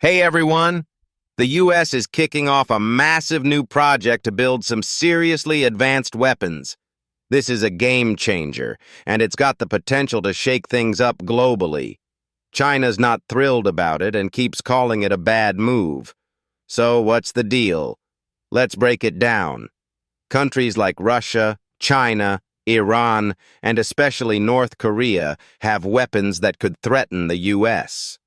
Hey everyone! The US is kicking off a massive new project to build some seriously advanced weapons. This is a game changer, and it's got the potential to shake things up globally. China's not thrilled about it and keeps calling it a bad move. So what's the deal? Let's break it down. Countries like Russia, China, Iran, and especially North Korea have weapons that could threaten the US.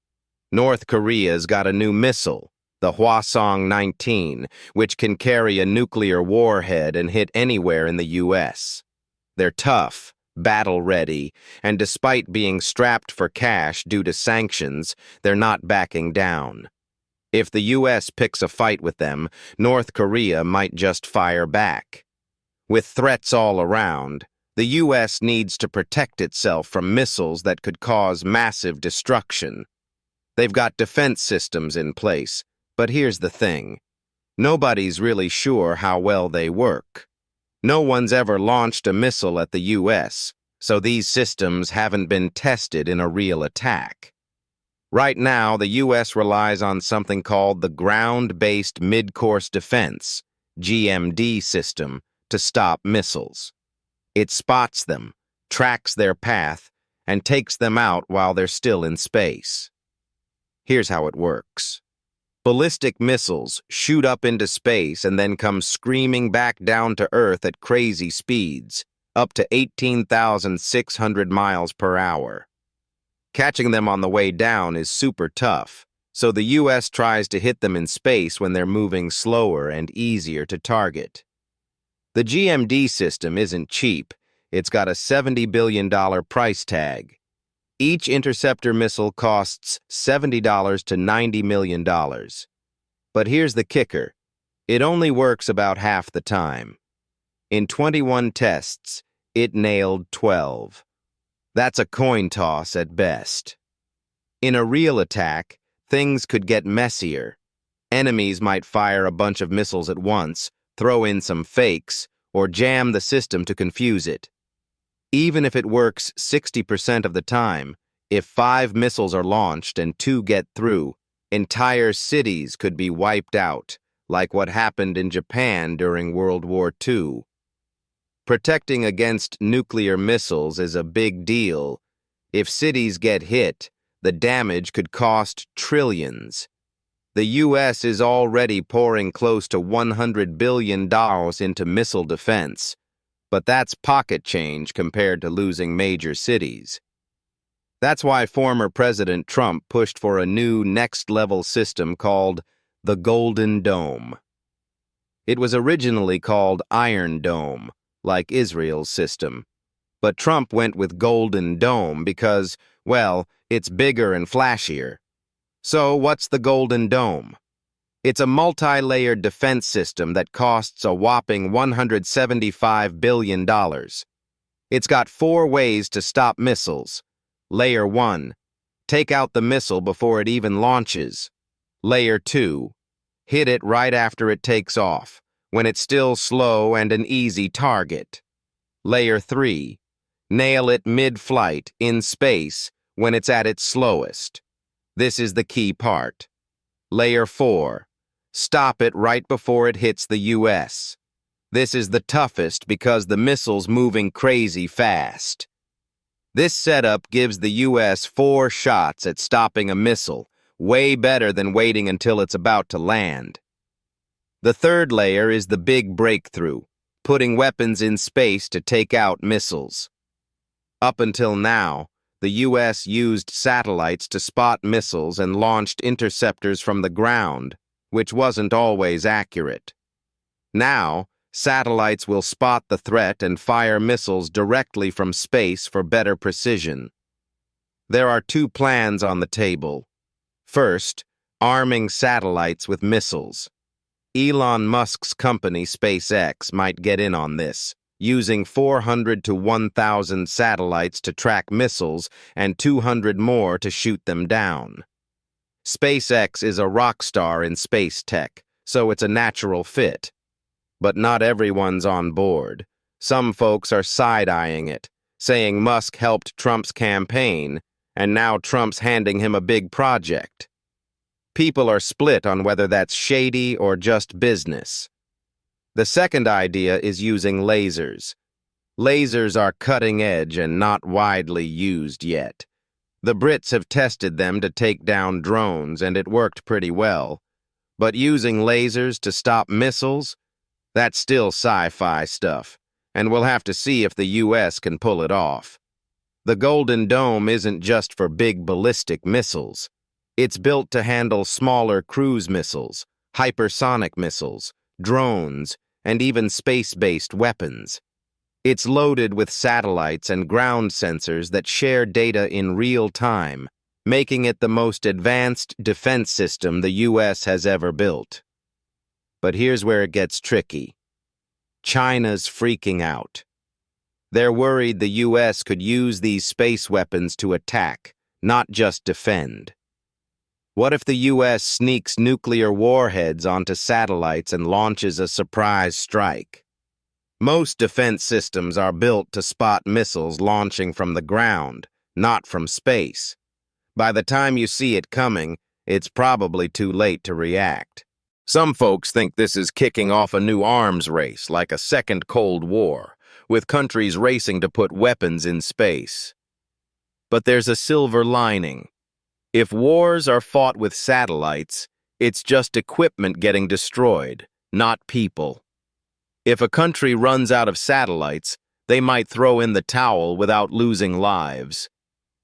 North Korea's got a new missile, the Hwasong-19, which can carry a nuclear warhead and hit anywhere in the U.S. They're tough, battle-ready, and despite being strapped for cash due to sanctions, they're not backing down. If the U.S. picks a fight with them, North Korea might just fire back. With threats all around, the U.S. needs to protect itself from missiles that could cause massive destruction. They've got defense systems in place, but here's the thing. Nobody's really sure how well they work. No one's ever launched a missile at the U.S., so these systems haven't been tested in a real attack. Right now, the U.S. relies on something called the Ground-Based Mid-Course Defense, GMD system, to stop missiles. It spots them, tracks their path, and takes them out while they're still in space. Here's how it works. Ballistic missiles shoot up into space and then come screaming back down to Earth at crazy speeds, up to 18,600 miles per hour. Catching them on the way down is super tough, so the U.S. tries to hit them in space when they're moving slower and easier to target. The GMD system isn't cheap. It's got a $70 billion price tag. Each interceptor missile costs $70 to $90 million. But here's the kicker. It only works about half the time. In 21 tests, it nailed 12. That's a coin toss at best. In a real attack, things could get messier. Enemies might fire a bunch of missiles at once, throw in some fakes, or jam the system to confuse it. Even if it works 60% of the time, if 5 missiles are launched and 2 get through, entire cities could be wiped out, like what happened in Japan during World War II. Protecting against nuclear missiles is a big deal. If cities get hit, the damage could cost trillions. The U.S. is already pouring close to $100 billion into missile defense. But that's pocket change compared to losing major cities. That's why former President Trump pushed for a new next-level system called the Golden Dome. It was originally called Iron Dome, like Israel's system. But Trump went with Golden Dome because, well, it's bigger and flashier. So what's the Golden Dome? It's a multi-layered defense system that costs a whopping $175 billion. It's got 4 ways to stop missiles. Layer 1, take out the missile before it even launches. Layer 2, hit it right after it takes off, when it's still slow and an easy target. Layer 3, nail it mid-flight, in space, when it's at its slowest. This is the key part. Layer 4, stop it right before it hits the U.S. This is the toughest because the missile's moving crazy fast. This setup gives the U.S. 4 shots at stopping a missile, way better than waiting until it's about to land. The third layer is the big breakthrough, putting weapons in space to take out missiles. Up until now, the U.S. used satellites to spot missiles and launched interceptors from the ground, which wasn't always accurate. Now, satellites will spot the threat and fire missiles directly from space for better precision. There are 2 plans on the table. First, arming satellites with missiles. Elon Musk's company SpaceX might get in on this, using 400 to 1,000 satellites to track missiles and 200 more to shoot them down. SpaceX is a rock star in space tech, so it's a natural fit. But not everyone's on board. Some folks are side-eyeing it, saying Musk helped Trump's campaign, and now Trump's handing him a big project. people are split on whether that's shady or just business. The second idea is using lasers. Lasers are cutting edge and not widely used yet. The Brits have tested them to take down drones, and it worked pretty well. But using lasers to stop missiles? That's still sci-fi stuff, and we'll have to see if the US can pull it off. The Golden Dome isn't just for big ballistic missiles. It's built to handle smaller cruise missiles, hypersonic missiles, drones, and even space-based weapons. It's loaded with satellites and ground sensors that share data in real time, making it the most advanced defense system the US has ever built. But here's where it gets tricky. China's freaking out. They're worried the US could use these space weapons to attack, not just defend. What if the US sneaks nuclear warheads onto satellites and launches a surprise strike? Most defense systems are built to spot missiles launching from the ground, not from space. By the time you see it coming, it's probably too late to react. Some folks think this is kicking off a new arms race, like a second Cold War, with countries racing to put weapons in space. But there's a silver lining. If wars are fought with satellites, it's just equipment getting destroyed, not people. If a country runs out of satellites, they might throw in the towel without losing lives.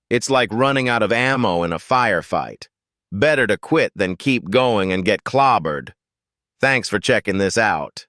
It's like running out of ammo in a firefight. Better to quit than keep going and get clobbered. Thanks for checking this out.